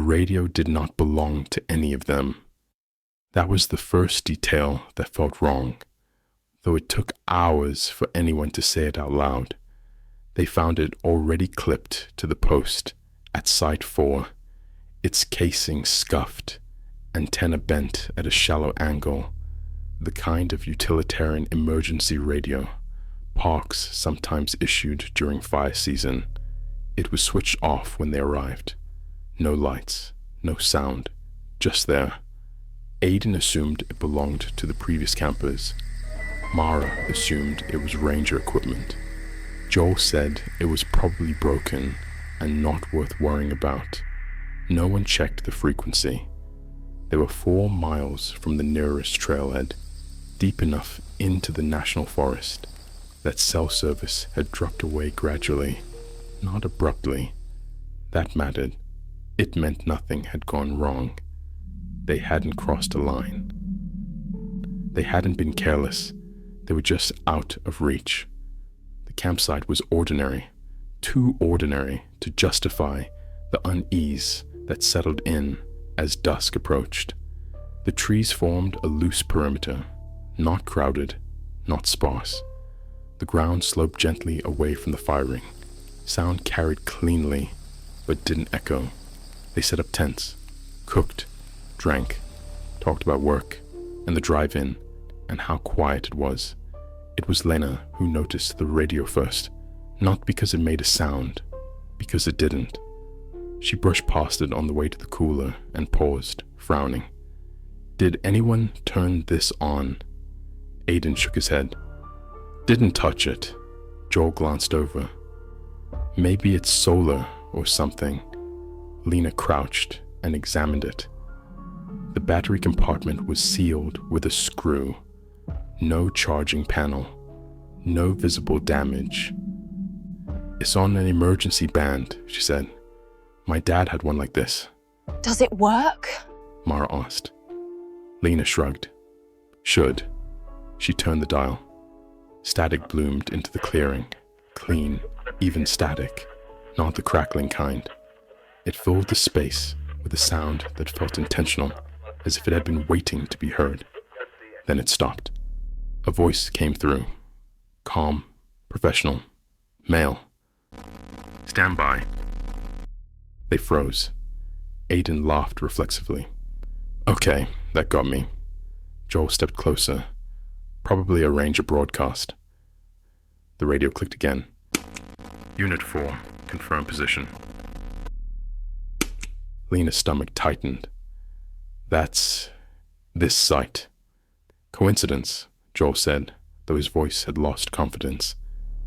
radio did not belong to any of them. That was the first detail that felt wrong, though it took hours for anyone to say it out loud. They found it already clipped to the post at Site 4, its casing scuffed, antenna bent at a shallow angle, the kind of utilitarian emergency radio parks sometimes issued during fire season. It was switched off when they arrived. No lights, no sound, just there. Aiden assumed it belonged to the previous campers. Mara assumed it was ranger equipment. Joel said it was probably broken and not worth worrying about. No one checked the frequency. They were 4 miles from the nearest trailhead, deep enough into the national forest that cell service had dropped away gradually, not abruptly. That mattered. It meant nothing had gone wrong. They hadn't crossed a line. They hadn't been careless. They were just out of reach. The campsite was ordinary, too ordinary to justify the unease that settled in as dusk approached. The trees formed a loose perimeter, not crowded, not sparse. The ground sloped gently away from the firing. Sound carried cleanly, but didn't echo. They set up tents, cooked, drank, talked about work and the drive-in and how quiet it was. It was Lena who noticed the radio first, not because it made a sound, because it didn't. She brushed past it on the way to the cooler and paused, frowning. Did anyone turn this on? Aiden shook his head. Didn't touch it. Joel glanced over. Maybe it's solar or something. Lena crouched and examined it. The battery compartment was sealed with a screw. No charging panel. No visible damage. It's on an emergency band, she said. My dad had one like this. Does it work? Mara asked. Lena shrugged. Should. She turned the dial. Static bloomed into the clearing. Clean, even static, not the crackling kind. It filled the space with a sound that felt intentional, as if it had been waiting to be heard. Then it stopped. A voice came through. Calm, professional, male. Stand by. They froze. Aiden laughed reflexively. Okay, that got me. Joel stepped closer. Probably a ranger broadcast. The radio clicked again. Unit 4, confirm position. Lena's stomach tightened. That's this site. Coincidence, Joel said, though his voice had lost confidence.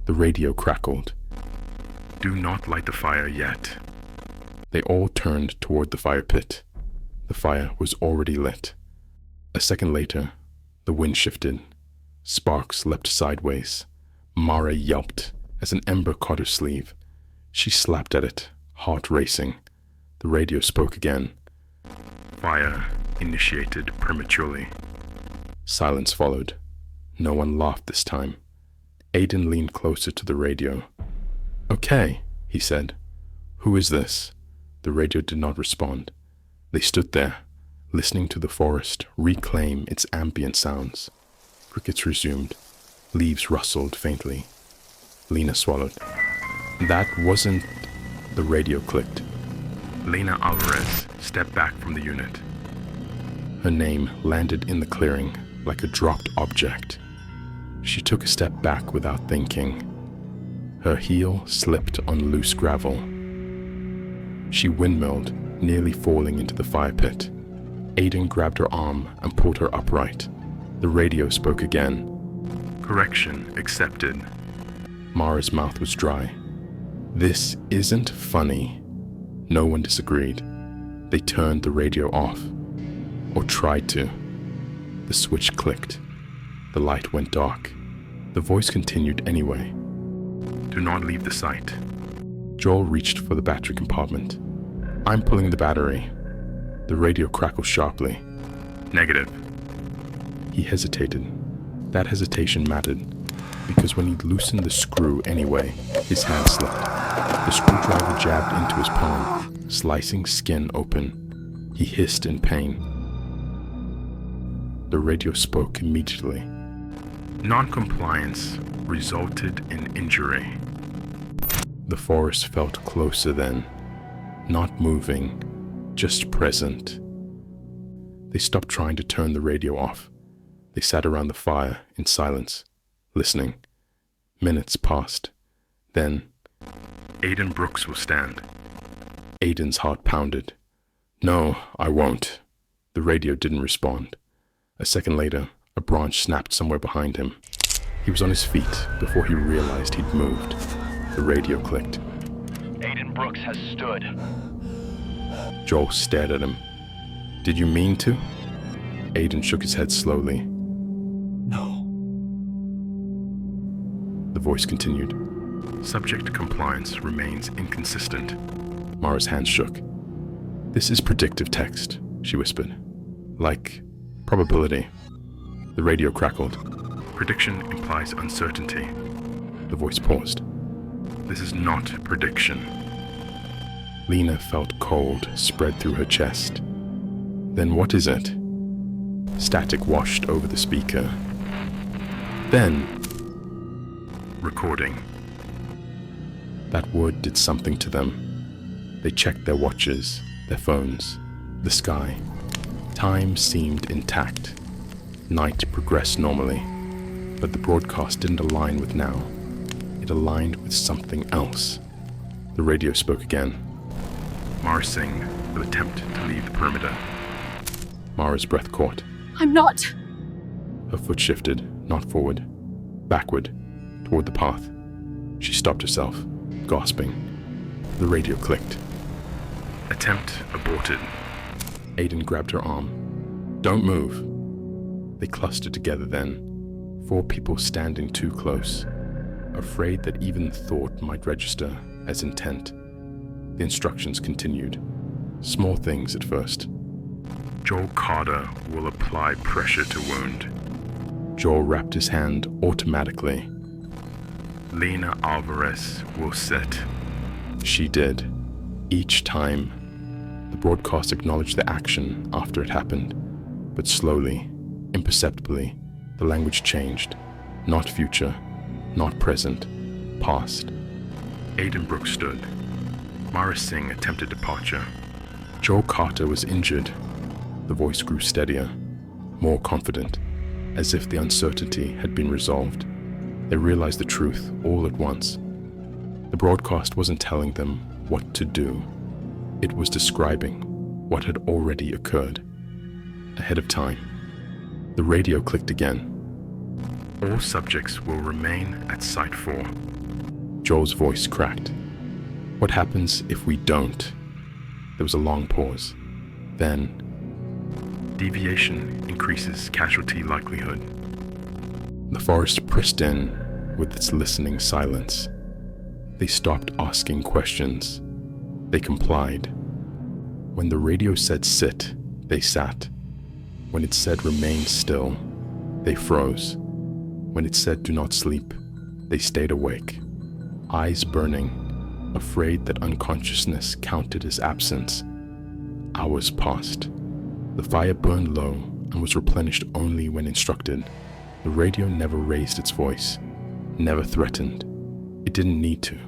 The radio crackled. Do not light the fire yet. They all turned toward the fire pit. The fire was already lit. A second later, the wind shifted. Sparks leapt sideways. Mara yelped as an ember caught her sleeve. She slapped at it, heart racing. The radio spoke again. Fire initiated prematurely. Silence followed. No one laughed this time. Aiden leaned closer to the radio. Okay, he said. Who is this? The radio did not respond. They stood there, listening to the forest reclaim its ambient sounds. Crickets resumed. Leaves rustled faintly. Lena swallowed. That wasn't... The radio clicked. Lena Alvarez stepped back from the unit. Her name landed in the clearing like a dropped object. She took a step back without thinking. Her heel slipped on loose gravel. She windmilled, nearly falling into the fire pit. Aiden grabbed her arm and pulled her upright. The radio spoke again. Correction accepted. Mara's mouth was dry. This isn't funny. No one disagreed. They turned the radio off. Or tried to. The switch clicked. The light went dark. The voice continued anyway. Do not leave the site. Joel reached for the battery compartment. I'm pulling the battery. The radio crackled sharply. Negative. He hesitated. That hesitation mattered, because when he loosened the screw anyway, his hand slipped. The screwdriver jabbed into his palm. slicing skin open. He hissed in pain. The radio spoke immediately. Non-compliance resulted in injury. The forest felt closer then, not moving, just present. They stopped trying to turn the radio off. They sat around the fire in silence, listening. Minutes passed. Then, Aiden Brooks will stand. Aiden's heart pounded. No, I won't. The radio didn't respond. A second later, a branch snapped somewhere behind him. He was on his feet before he realized he'd moved. The radio clicked. Aiden Brooks has stood. Joel stared at him. Did you mean to? Aiden shook his head slowly. No. The voice continued. Subject compliance remains inconsistent. Mara's hands shook. This is predictive text, she whispered. Like probability. The radio crackled. Prediction implies uncertainty. The voice paused. This is not prediction. Lena felt cold spread through her chest. Then what is it? Static washed over the speaker. Then, recording. That word did something to them. They checked their watches, their phones, the sky. Time seemed intact. Night progressed normally, but the broadcast didn't align with now. It aligned with something else. The radio spoke again. Mara Singh will attempt to leave the perimeter. Mara's breath caught. I'm not. Her foot shifted, not forward, backward, toward the path. She stopped herself, gasping. The radio clicked. Attempt aborted. Aiden grabbed her arm. Don't move. They clustered together then, 4 people standing too close, afraid that even thought might register as intent. The instructions continued. Small things at first. Joel Carter will apply pressure to wound. Joel wrapped his hand automatically. Lena Alvarez will sit. She did. Each time. The broadcast acknowledged the action after it happened, but slowly, imperceptibly, the language changed. Not future, not present, past. Aiden Brooks stood. Mara Singh attempted departure. Joel Carter was injured. The voice grew steadier, more confident, as if the uncertainty had been resolved. They realized the truth all at once. The broadcast wasn't telling them what to do. It was describing what had already occurred, ahead of time. The radio clicked again. All subjects will remain at Site 4. Joel's voice cracked. What happens if we don't? There was a long pause. Then, deviation increases casualty likelihood. The forest pressed in with its listening silence. They stopped asking questions. They complied. When the radio said sit, they sat. When it said remain still, they froze. When it said do not sleep, they stayed awake, eyes burning, afraid that unconsciousness counted as absence. Hours passed. The fire burned low and was replenished only when instructed. The radio never raised its voice, never threatened. It didn't need to.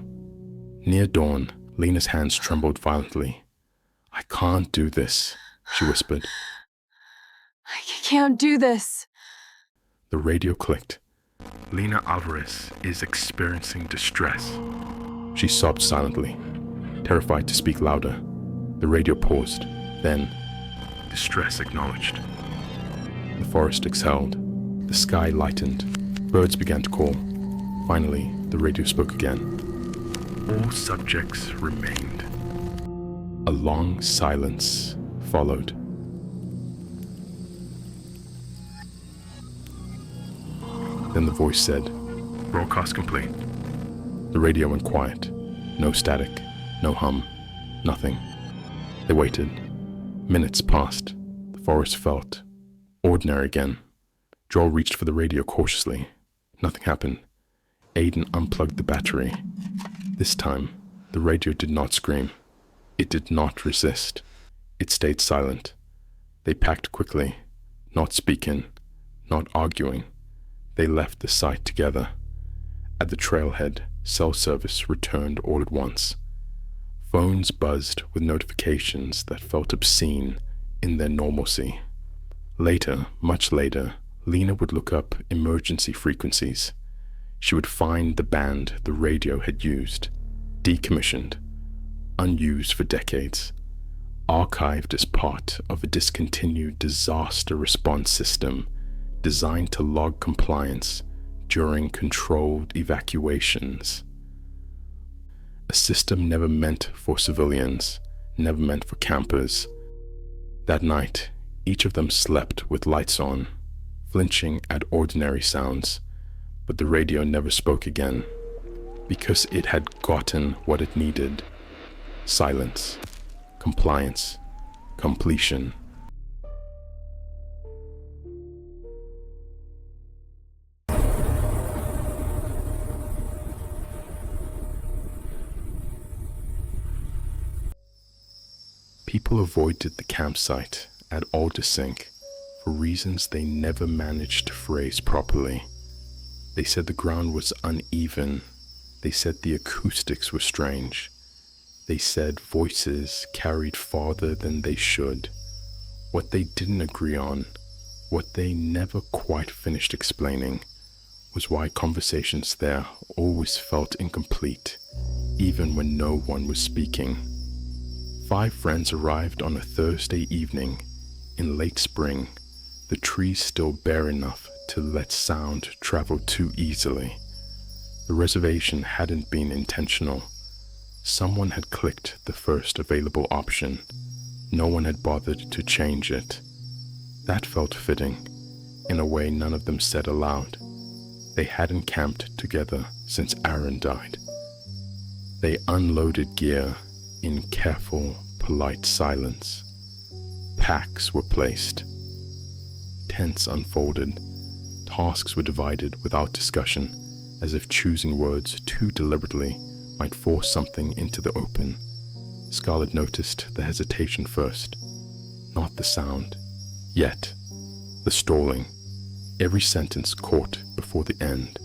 Near dawn, Lena's hands trembled violently. I can't do this, she whispered. I can't do this. The radio clicked. Lena Alvarez is experiencing distress. She sobbed silently, terrified to speak louder. The radio paused. Then, distress acknowledged. The forest exhaled. The sky lightened. Birds began to call. Finally, the radio spoke again. All subjects remained. A long silence followed. Then the voice said, broadcast complete. The radio went quiet. No static, no hum, nothing. They waited. Minutes passed. The forest felt ordinary again. Joel reached for the radio cautiously. Nothing happened. Aiden unplugged the battery. This time, the radio did not scream. It did not resist. It stayed silent. They packed quickly, not speaking, not arguing. They left the site together. At the trailhead, cell service returned all at once. Phones buzzed with notifications that felt obscene in their normalcy. Later, much later, Lena would look up emergency frequencies. She would find the band the radio had used, decommissioned, unused for decades, archived as part of a discontinued disaster response system designed to log compliance during controlled evacuations. A system never meant for civilians, never meant for campers. That night, each of them slept with lights on, flinching at ordinary sounds, but the radio never spoke again, because it had gotten what it needed: silence, compliance, completion. People avoided the campsite at ALDER for reasons they never managed to phrase properly. They said the ground was uneven. They said the acoustics were strange. They said voices carried farther than they should. What they didn't agree on, what they never quite finished explaining, was why conversations there always felt incomplete, even when no one was speaking. 5 friends arrived on a Thursday evening in late spring, the trees still bare enough to let sound travel too easily. The reservation hadn't been intentional. Someone had clicked the first available option. No one had bothered to change it. That felt fitting, in a way none of them said aloud. They hadn't camped together since Aaron died. They unloaded gear in careful, polite silence. Packs were placed. Tents unfolded. Tasks were divided without discussion, as if choosing words too deliberately might force something into the open. Scarlett noticed the hesitation first, not the sound. Yet, the stalling, every sentence caught before the end.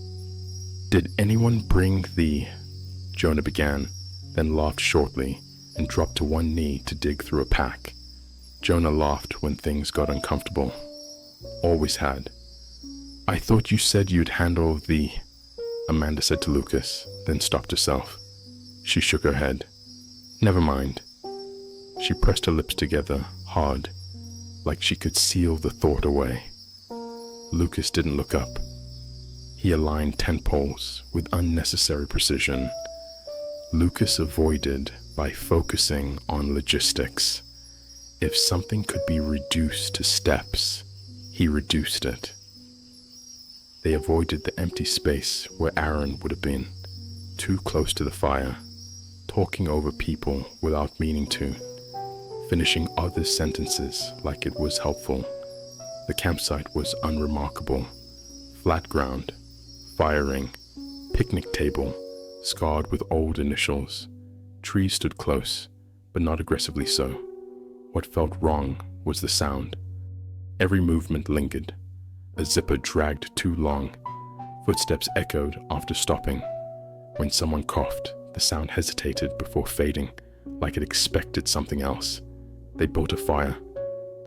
"Did anyone bring the..." Jonah began, then laughed shortly and dropped to one knee to dig through a pack. Jonah laughed when things got uncomfortable. Always had. "I thought you said you'd handle the..." Amanda said to Lucas, then stopped herself. She shook her head. "Never mind." She pressed her lips together, hard, like she could seal the thought away. Lucas didn't look up. He aligned tent poles with unnecessary precision. Lucas avoided by focusing on logistics. If something could be reduced to steps, he reduced it. They avoided the empty space where Aaron would have been, too close to the fire, talking over people without meaning to, finishing other sentences like it was helpful. The campsite was unremarkable. Flat ground, fire ring, picnic table, scarred with old initials. Trees stood close, but not aggressively so. What felt wrong was the sound. Every movement lingered. A zipper dragged too long. Footsteps echoed after stopping. When someone coughed, the sound hesitated before fading, like it expected something else. They built a fire.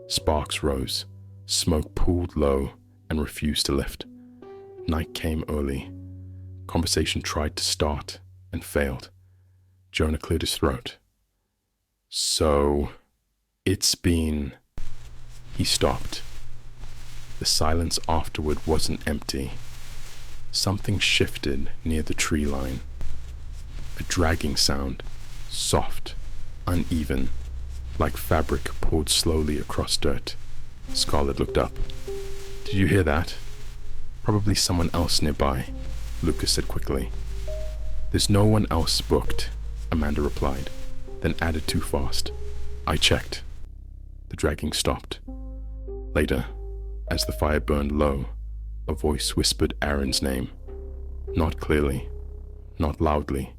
Sparks rose. Smoke pooled low and refused to lift. Night came early. Conversation tried to start and failed. Jonah cleared his throat. "So, it's been..." He stopped. The silence afterward wasn't empty. Something shifted near the tree line. A dragging sound, soft, uneven, like fabric pulled slowly across dirt. Scarlett looked up. "Did you hear that?" "Probably someone else nearby," Lucas said quickly. "There's no one else booked," Amanda replied, then added too fast. "I checked." The dragging stopped. Later, as the fire burned low, a voice whispered Aaron's name. Not clearly, not loudly,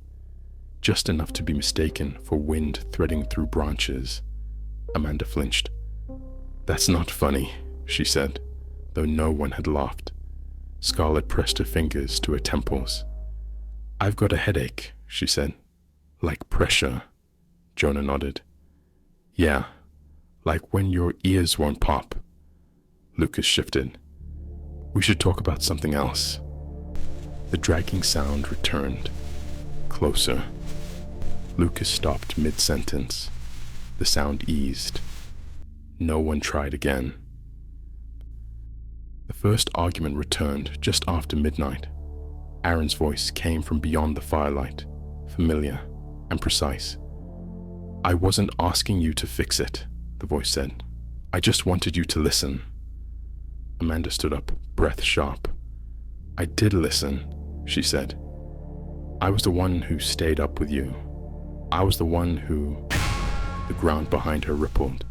just enough to be mistaken for wind threading through branches. Amanda flinched. "That's not funny," she said, though no one had laughed. Scarlett pressed her fingers to her temples. "I've got a headache," she said. "Like pressure." Jonah nodded. "Yeah, like when your ears won't pop." Lucas shifted. "We should talk about something else." The dragging sound returned. Closer. Lucas stopped mid-sentence. The sound eased. No one tried again. The first argument returned just after midnight. Aaron's voice came from beyond the firelight, familiar and precise. "I wasn't asking you to fix it," the voice said. "I just wanted you to listen." Amanda stood up, breath sharp. "I did listen," she said. "I was the one who stayed up with you. I was the one who..." The ground behind her rippled.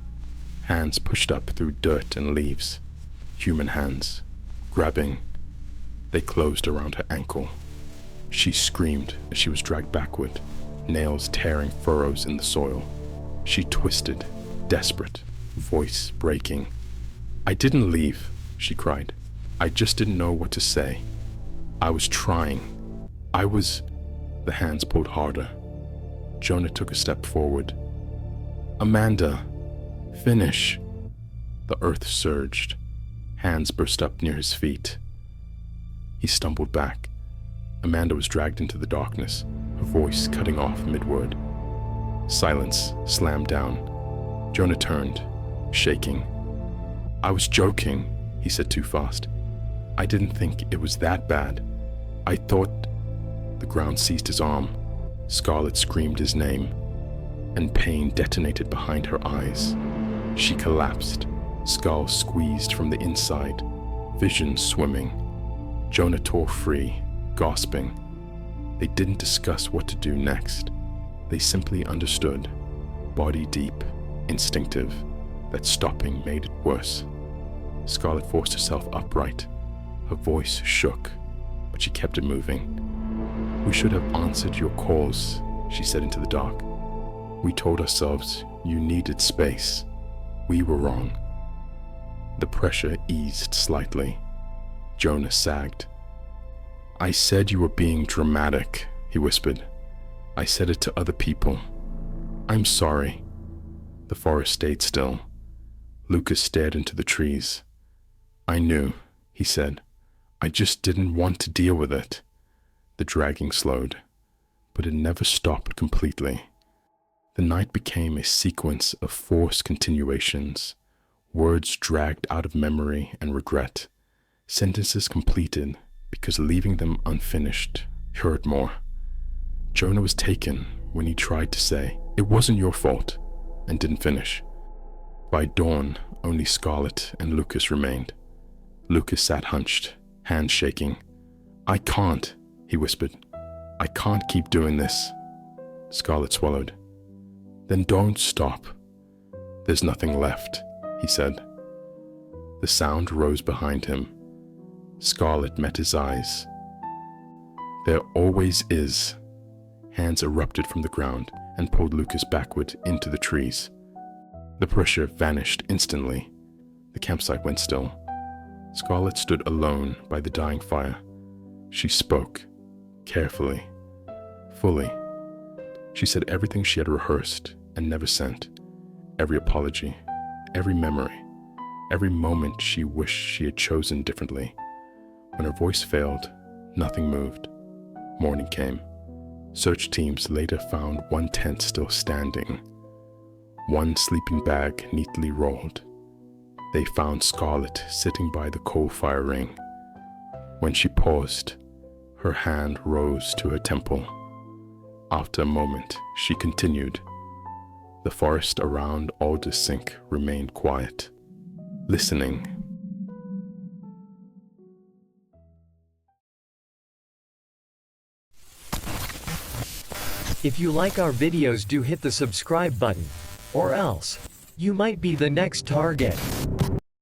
Hands pushed up through dirt and leaves. Human hands, grabbing. They closed around her ankle. She screamed as she was dragged backward, nails tearing furrows in the soil. She twisted, desperate, voice breaking. "I didn't leave," she cried. "I just didn't know what to say. I was trying. I was..." The hands pulled harder. Jonah took a step forward. "Amanda, finish." The earth surged. Hands burst up near his feet. He stumbled back. Amanda was dragged into the darkness, her voice cutting off mid-word. Silence slammed down. Jonah turned, shaking. "I was joking," he said too fast. "I didn't think it was that bad. I thought..." The ground seized his arm. Scarlett screamed his name, and pain detonated behind her eyes. She collapsed, skull squeezed from the inside, vision swimming. Jonah tore free, gasping. They didn't discuss what to do next. They simply understood, body deep, instinctive, that stopping made it worse. Scarlett forced herself upright. Her voice shook, but she kept it moving. "We should have answered your calls," she said into the dark. "We told ourselves you needed space. We were wrong." The pressure eased slightly. Jonah sagged. "I said you were being dramatic," he whispered. "I said it to other people. I'm sorry." The forest stayed still. Lucas stared into the trees. "I knew," he said. "I just didn't want to deal with it." The dragging slowed, but it never stopped completely. The night became a sequence of forced continuations, words dragged out of memory and regret, sentences completed because leaving them unfinished hurt more. Jonah was taken when he tried to say, "It wasn't your fault," and didn't finish. By dawn, only Scarlett and Lucas remained. Lucas sat hunched, hands shaking. "I can't," he whispered. "I can't keep doing this." Scarlett swallowed. "Then don't stop." "There's nothing left," he said. The sound rose behind him. Scarlett met his eyes. "There always is." Hands erupted from the ground and pulled Lucas backward into the trees. The pressure vanished instantly. The campsite went still. Scarlett stood alone by the dying fire. She spoke, carefully, fully. She said everything she had rehearsed and never sent. Every apology, every memory, every moment she wished she had chosen differently. When her voice failed, nothing moved. Morning came. Search teams later found one tent still standing, one sleeping bag neatly rolled. They found Scarlett sitting by the coal fire ring. When she paused, her hand rose to her temple. After a moment, she continued. The forest around Alder Sink remained quiet, listening. If you like our videos, do hit the subscribe button, or else you might be the next target.